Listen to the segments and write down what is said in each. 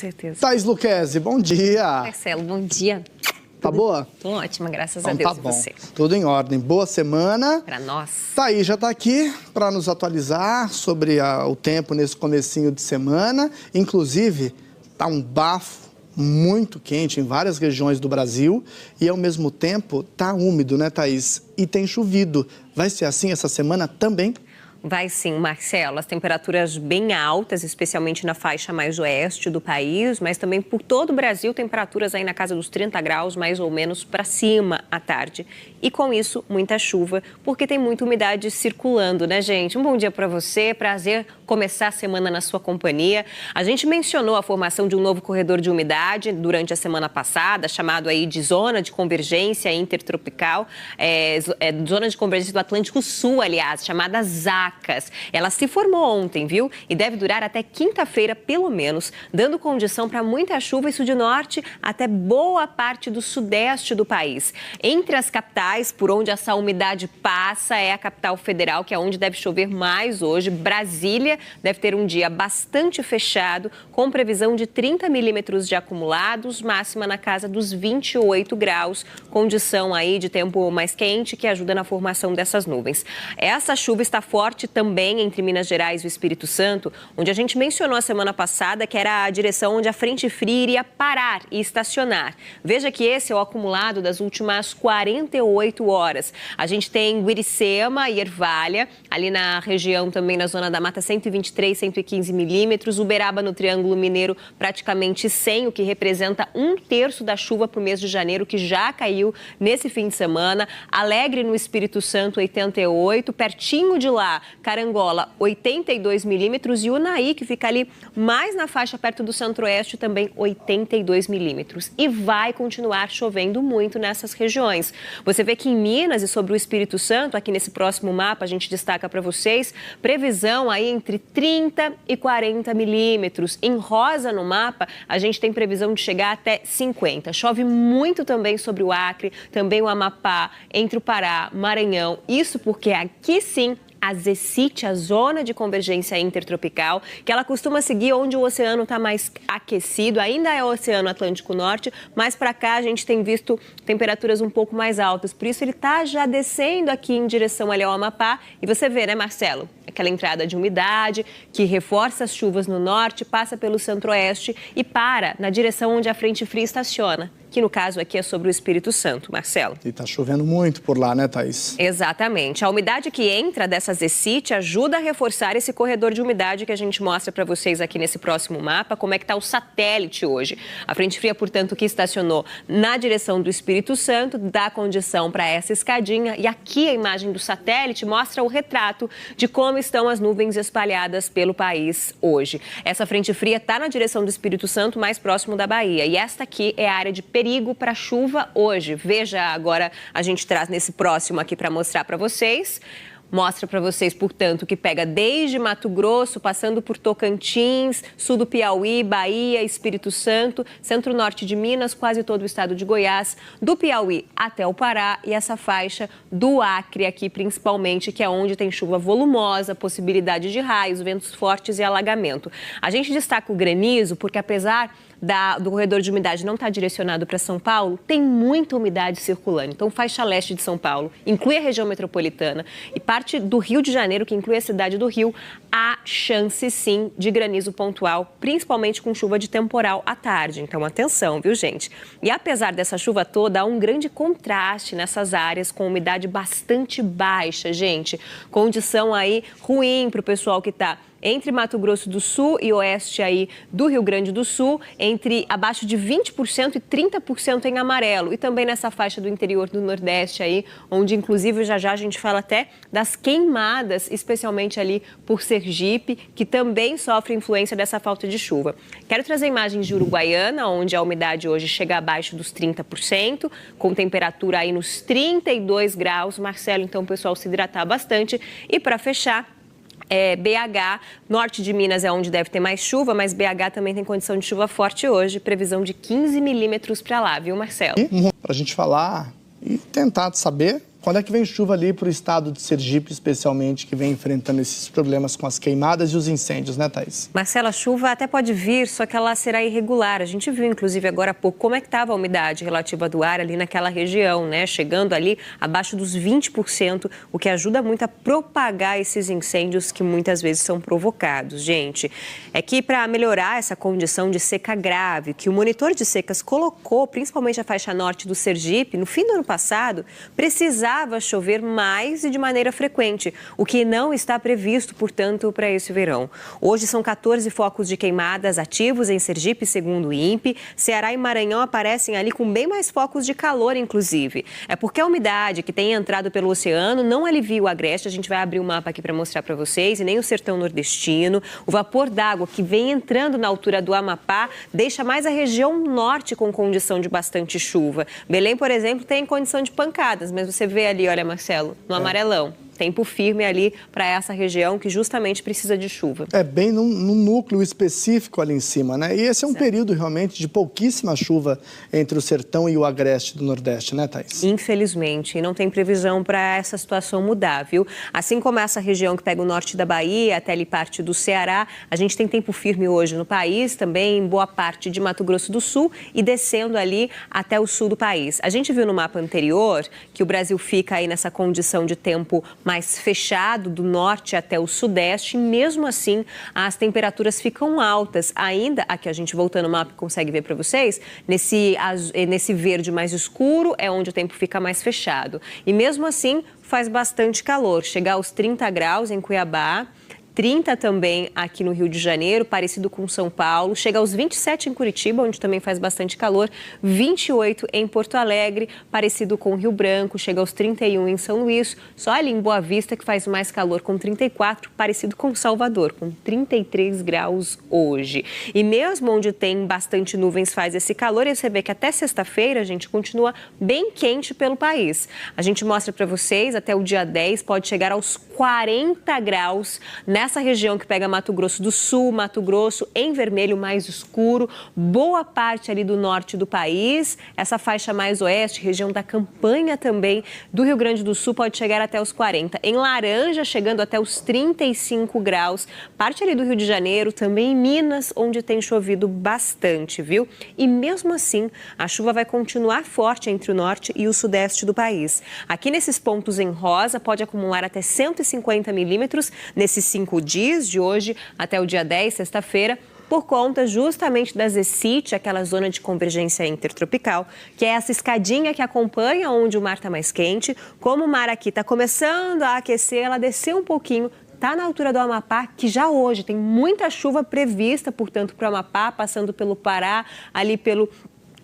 certeza. Thaís Lucchesi, bom dia. Marcelo, bom dia. Tá boa? Tô ótima, graças Então, a Deus. tá bom. E você? Tudo em ordem. Boa semana. Para nós. Thaís já tá aqui para nos atualizar sobre o tempo nesse comecinho de semana. Inclusive, tá um bafo muito quente em várias regiões do Brasil e, ao mesmo tempo, tá úmido, né, Thaís? E tem chovido. Vai ser assim essa semana também? Vai sim, Marcelo. As temperaturas bem altas, especialmente na faixa mais oeste do país, mas também por todo o Brasil, temperaturas aí na casa dos 30 graus, mais ou menos, para cima à tarde. E com isso, muita chuva, porque tem muita umidade circulando, né, gente? Um bom dia para você, prazer começar a semana na sua companhia. A gente mencionou a formação de um novo corredor de umidade durante a semana passada, chamado aí de Zona de Convergência Intertropical, Zona de Convergência do Atlântico Sul, aliás, chamada ZAC. Ela se formou ontem, viu? E deve durar até quinta-feira, pelo menos, dando condição para muita chuva, isso de norte até boa parte do sudeste do país. Entre as capitais, por onde essa umidade passa, é a capital federal, que é onde deve chover mais hoje. Brasília deve ter um dia bastante fechado, com previsão de 30 milímetros de acumulados, máxima na casa dos 28 graus. Condição aí de tempo mais quente, que ajuda na formação dessas nuvens. Essa chuva está forte também entre Minas Gerais e o Espírito Santo, onde a gente mencionou a semana passada que era a direção onde a frente fria iria parar e estacionar. Veja que esse é o acumulado das últimas 48 horas. A gente tem Guiricema e Ervalha, ali na região também na zona da Mata, 123, 115 milímetros. Uberaba no Triângulo Mineiro, praticamente 100, o que representa 1/3 da chuva para o mês de janeiro, que já caiu nesse fim de semana. Alegre no Espírito Santo, 88, pertinho de lá, Carangola, 82 milímetros, e Unaí, que fica ali mais na faixa perto do centro-oeste, também 82 milímetros. E vai continuar chovendo muito nessas regiões. Você vê que em Minas e sobre o Espírito Santo, aqui nesse próximo mapa, a gente destaca para vocês, previsão aí entre 30 e 40 milímetros. Em rosa no mapa, a gente tem previsão de chegar até 50. Chove muito também sobre o Acre, também o Amapá, entre o Pará, Maranhão. Isso porque aqui sim, a ZECIT, a Zona de Convergência Intertropical, que ela costuma seguir onde o oceano está mais aquecido, ainda é o Oceano Atlântico Norte, mas para cá a gente tem visto temperaturas um pouco mais altas, por isso ele está já descendo aqui em direção ali ao Amapá, e você vê, né, Marcelo? Aquela entrada de umidade que reforça as chuvas no norte, passa pelo centro-oeste e para na direção onde a frente fria estaciona, que no caso aqui é sobre o Espírito Santo, Marcelo. E tá chovendo muito por lá, né, Thaís? Exatamente. A umidade que entra dessa ZECIT ajuda a reforçar esse corredor de umidade que a gente mostra para vocês aqui nesse próximo mapa, como é que tá o satélite hoje. A frente fria, portanto, que estacionou na direção do Espírito Santo, dá condição para essa escadinha, e aqui a imagem do satélite mostra o retrato de como estão as nuvens espalhadas pelo país hoje. Essa frente fria está na direção do Espírito Santo, mais próximo da Bahia, e esta aqui é a área de perigo para chuva hoje. Veja, agora a gente traz nesse próximo aqui para mostrar para vocês. Mostra para vocês, portanto, que pega desde Mato Grosso, passando por Tocantins, sul do Piauí, Bahia, Espírito Santo, centro-norte de Minas, quase todo o estado de Goiás, do Piauí até o Pará e essa faixa do Acre aqui, principalmente, que é onde tem chuva volumosa, possibilidade de raios, ventos fortes e alagamento. A gente destaca o granizo porque, apesar do corredor de umidade não está direcionado para São Paulo, tem muita umidade circulando. Então, faixa leste de São Paulo, inclui a região metropolitana e parte do Rio de Janeiro, que inclui a cidade do Rio, há chance, sim, de granizo pontual, principalmente com chuva de temporal à tarde. Então, atenção, viu, gente? E apesar dessa chuva toda, há um grande contraste nessas áreas com umidade bastante baixa, gente. Condição aí ruim para o pessoal que está entre Mato Grosso do Sul e oeste aí do Rio Grande do Sul, entre abaixo de 20% e 30% em amarelo. E também nessa faixa do interior do Nordeste aí, onde inclusive já a gente fala até das queimadas, especialmente ali por Sergipe, que também sofre influência dessa falta de chuva. Quero trazer imagens de Uruguaiana, onde a umidade hoje chega abaixo dos 30%, com temperatura aí nos 32 graus. Marcelo, então o pessoal se hidratar bastante. E para fechar, BH, norte de Minas é onde deve ter mais chuva, mas BH também tem condição de chuva forte hoje, previsão de 15 milímetros para lá, viu, Marcelo? Para a gente falar e tentar saber Quando é que vem chuva ali para o estado de Sergipe, especialmente, que vem enfrentando esses problemas com as queimadas e os incêndios, né, Thaís? Marcela, a chuva até pode vir, só que ela será irregular. A gente viu, inclusive, agora há pouco, como é que estava a umidade relativa do ar ali naquela região, né? Chegando ali abaixo dos 20%, o que ajuda muito a propagar esses incêndios que muitas vezes são provocados. Gente, é que para melhorar essa condição de seca grave, que o monitor de secas colocou, principalmente a faixa norte do Sergipe, no fim do ano passado, precisava chover mais e de maneira frequente, o que não está previsto, portanto, para esse verão. Hoje são 14 focos de queimadas ativos em Sergipe, segundo o INPE. Ceará e Maranhão aparecem ali com bem mais focos de calor, inclusive. É porque a umidade que tem entrado pelo oceano não alivia o agreste. A gente vai abrir o mapa aqui para mostrar para vocês, e nem o sertão nordestino. O vapor d'água que vem entrando na altura do Amapá deixa mais a região norte com condição de bastante chuva. Belém, por exemplo, tem condição de pancadas, mas você vê ali, olha, Marcelo, no amarelão. Tempo firme ali para essa região que justamente precisa de chuva. É bem no núcleo específico ali em cima, né? E esse é um período realmente de pouquíssima chuva entre o sertão e o agreste do Nordeste, né, Thaís? Infelizmente, não tem previsão para essa situação mudar, viu? Assim como essa região que pega o norte da Bahia até ali parte do Ceará, a gente tem tempo firme hoje no país, também em boa parte de Mato Grosso do Sul e descendo ali até o sul do país. A gente viu no mapa anterior que o Brasil fica aí nessa condição de tempo mais fechado do norte até o sudeste, e mesmo assim as temperaturas ficam altas. Ainda, aqui a gente voltando no mapa consegue ver para vocês, nesse verde mais escuro é onde o tempo fica mais fechado. E mesmo assim faz bastante calor, chega aos 30 graus em Cuiabá, 30 também aqui no Rio de Janeiro, parecido com São Paulo. Chega aos 27 em Curitiba, onde também faz bastante calor. 28 em Porto Alegre, parecido com Rio Branco. Chega aos 31 em São Luís. Só ali em Boa Vista que faz mais calor, com 34, parecido com Salvador, com 33 graus hoje. E mesmo onde tem bastante nuvens faz esse calor. E você vê que até sexta-feira, gente, continua bem quente pelo país. A gente mostra para vocês, até o dia 10, pode chegar aos 40 graus nessa região que pega Mato Grosso do Sul, Mato Grosso em vermelho mais escuro, boa parte ali do norte do país, essa faixa mais oeste, região da Campanha também do Rio Grande do Sul pode chegar até os 40. Em laranja, chegando até os 35 graus, parte ali do Rio de Janeiro, também em Minas, onde tem chovido bastante, viu? E mesmo assim, a chuva vai continuar forte entre o norte e o sudeste do país. Aqui nesses pontos em rosa, pode acumular até 150 milímetros nesses 5 dias, de hoje até o dia 10, sexta-feira, por conta justamente da ZECIT, aquela zona de convergência intertropical, que é essa escadinha que acompanha onde o mar está mais quente. Como o mar aqui está começando a aquecer, ela desceu um pouquinho, está na altura do Amapá, que já hoje tem muita chuva prevista, portanto, para o Amapá, passando pelo Pará, ali pelo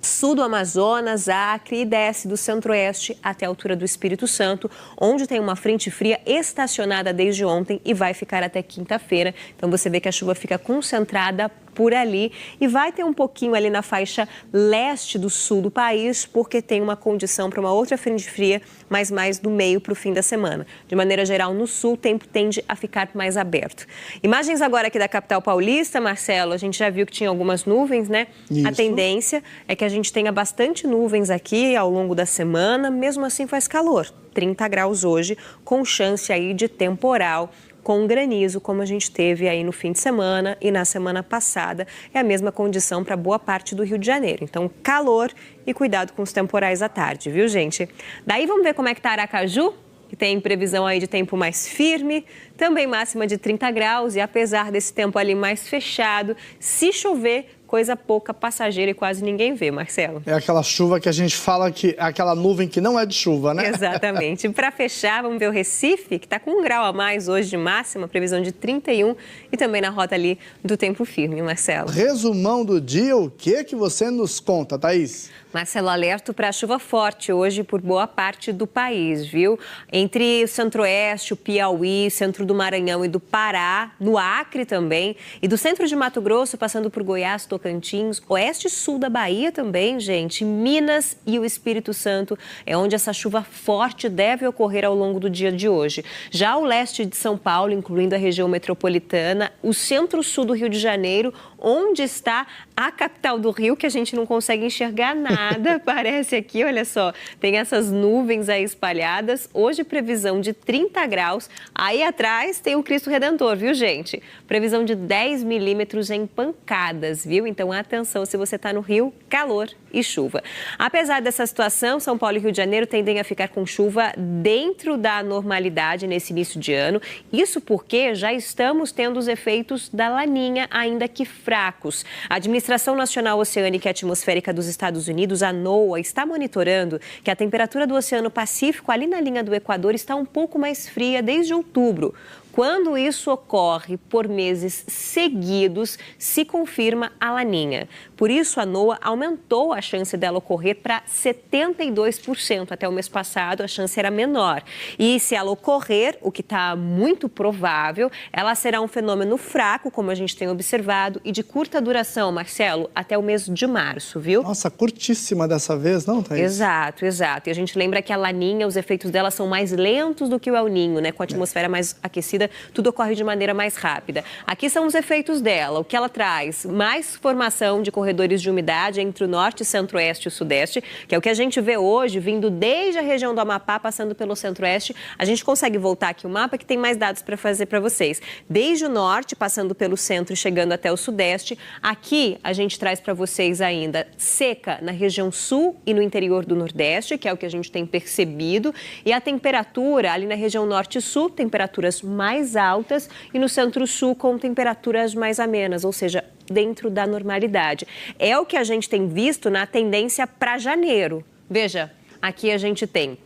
sul do Amazonas, Acre, e desce do centro-oeste até a altura do Espírito Santo, onde tem uma frente fria estacionada desde ontem e vai ficar até quinta-feira. Então você vê que a chuva fica concentrada por ali e vai ter um pouquinho ali na faixa leste do sul do país, porque tem uma condição para uma outra frente fria, mas mais do meio para o fim da semana. De maneira geral, no sul, o tempo tende a ficar mais aberto. Imagens agora aqui da capital paulista, Marcelo, a gente já viu que tinha algumas nuvens, né? Isso. A tendência é que a gente tenha bastante nuvens aqui ao longo da semana, mesmo assim faz calor. 30 graus hoje, com chance aí de temporal, com granizo, como a gente teve aí no fim de semana e na semana passada. É a mesma condição para boa parte do Rio de Janeiro. Então, calor e cuidado com os temporais à tarde, viu, gente? Daí vamos ver como é que tá Aracaju, que tem previsão aí de tempo mais firme, também máxima de 30 graus e apesar desse tempo ali mais fechado, se chover, coisa pouca, passageira e quase ninguém vê, Marcelo. É aquela chuva que a gente fala que é aquela nuvem que não é de chuva, né? Exatamente. Para fechar, vamos ver o Recife, que está com 1 grau a mais hoje de máxima, previsão de 31 e também na rota ali do tempo firme, Marcelo. Resumão do dia, o que você nos conta, Thaís? Marcelo, alerto para chuva forte hoje por boa parte do país, viu? Entre o centro-oeste, o Piauí, centro do Maranhão e do Pará, no Acre também, e do centro de Mato Grosso, passando por Goiás, Tocantins, oeste e sul da Bahia também, gente, Minas e o Espírito Santo, é onde essa chuva forte deve ocorrer ao longo do dia de hoje. Já o leste de São Paulo, incluindo a região metropolitana, o centro-sul do Rio de Janeiro, onde está a capital do Rio, que a gente não consegue enxergar nada. Parece aqui, olha só, tem essas nuvens aí espalhadas. Hoje, previsão de 30 graus. Aí atrás tem o Cristo Redentor, viu, gente? Previsão de 10 milímetros em pancadas, viu? Então, atenção, se você está no Rio, calor e chuva. Apesar dessa situação, São Paulo e Rio de Janeiro tendem a ficar com chuva dentro da normalidade nesse início de ano. Isso porque já estamos tendo os efeitos da Laninha, ainda que fracos. A Administração Nacional Oceânica e Atmosférica dos Estados Unidos, a NOAA, está monitorando que a temperatura do Oceano Pacífico, ali na linha do Equador, está um pouco mais fria desde outubro. Quando isso ocorre por meses seguidos, se confirma a Laninha. Por isso, a NOAA aumentou a chance dela ocorrer para 72%. Até o mês passado, a chance era menor. E se ela ocorrer, o que está muito provável, ela será um fenômeno fraco, como a gente tem observado, e de curta duração, Marcelo, até o mês de março, viu? Nossa, curtíssima dessa vez, não, Thaís? Exato, exato. E a gente lembra que a Laninha, os efeitos dela são mais lentos do que o El Niño, né? Com a atmosfera mais aquecida, tudo ocorre de maneira mais rápida. Aqui são os efeitos dela. O que ela traz? Mais formação de corredores de umidade entre o norte, centro-oeste e o sudeste, que é o que a gente vê hoje, vindo desde a região do Amapá, passando pelo centro-oeste. A gente consegue voltar aqui o mapa, que tem mais dados para fazer para vocês. Desde o norte, passando pelo centro e chegando até o sudeste. Aqui, a gente traz para vocês ainda seca na região sul e no interior do nordeste, que é o que a gente tem percebido. E a temperatura ali na região norte e sul, temperaturas mais altas, e no centro-sul com temperaturas mais amenas, ou seja, dentro da normalidade. É o que a gente tem visto na tendência para janeiro. Veja, aqui a gente tem,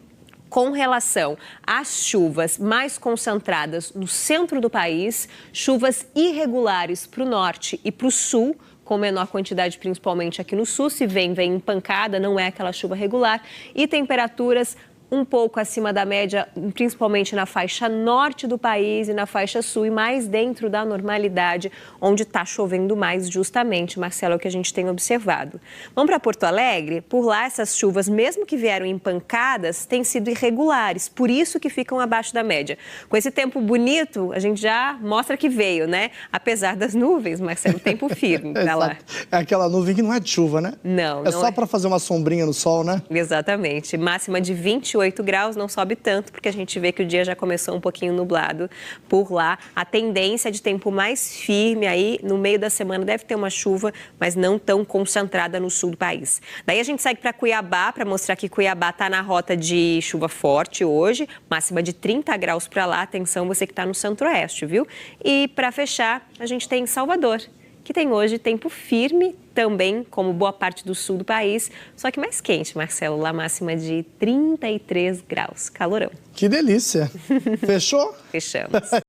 com relação às chuvas mais concentradas no centro do país, chuvas irregulares para o norte e para o sul, com menor quantidade principalmente aqui no sul. Se vem em pancada, não é aquela chuva regular, e temperaturas um pouco acima da média, principalmente na faixa norte do país e na faixa sul, e mais dentro da normalidade, onde está chovendo mais justamente, Marcelo, é o que a gente tem observado. Vamos para Porto Alegre? Por lá, essas chuvas, mesmo que vieram em pancadas, têm sido irregulares, por isso que ficam abaixo da média. Com esse tempo bonito, a gente já mostra que veio, né? Apesar das nuvens, Marcelo, tempo firme para lá. É aquela nuvem que não é de chuva, né? Não, é só para fazer uma sombrinha no sol, né? Exatamente. Máxima de 28 graus, não sobe tanto, porque a gente vê que o dia já começou um pouquinho nublado por lá. A tendência é de tempo mais firme aí, no meio da semana deve ter uma chuva, mas não tão concentrada no sul do país. Daí a gente segue para Cuiabá, para mostrar que Cuiabá está na rota de chuva forte hoje, máxima de 30 graus para lá. Atenção, você que está no centro-oeste, viu? E para fechar, a gente tem Salvador, que tem hoje tempo firme também, como boa parte do sul do país, só que mais quente, Marcelo, lá máxima de 33 graus, calorão. Que delícia! Fechou? Fechamos.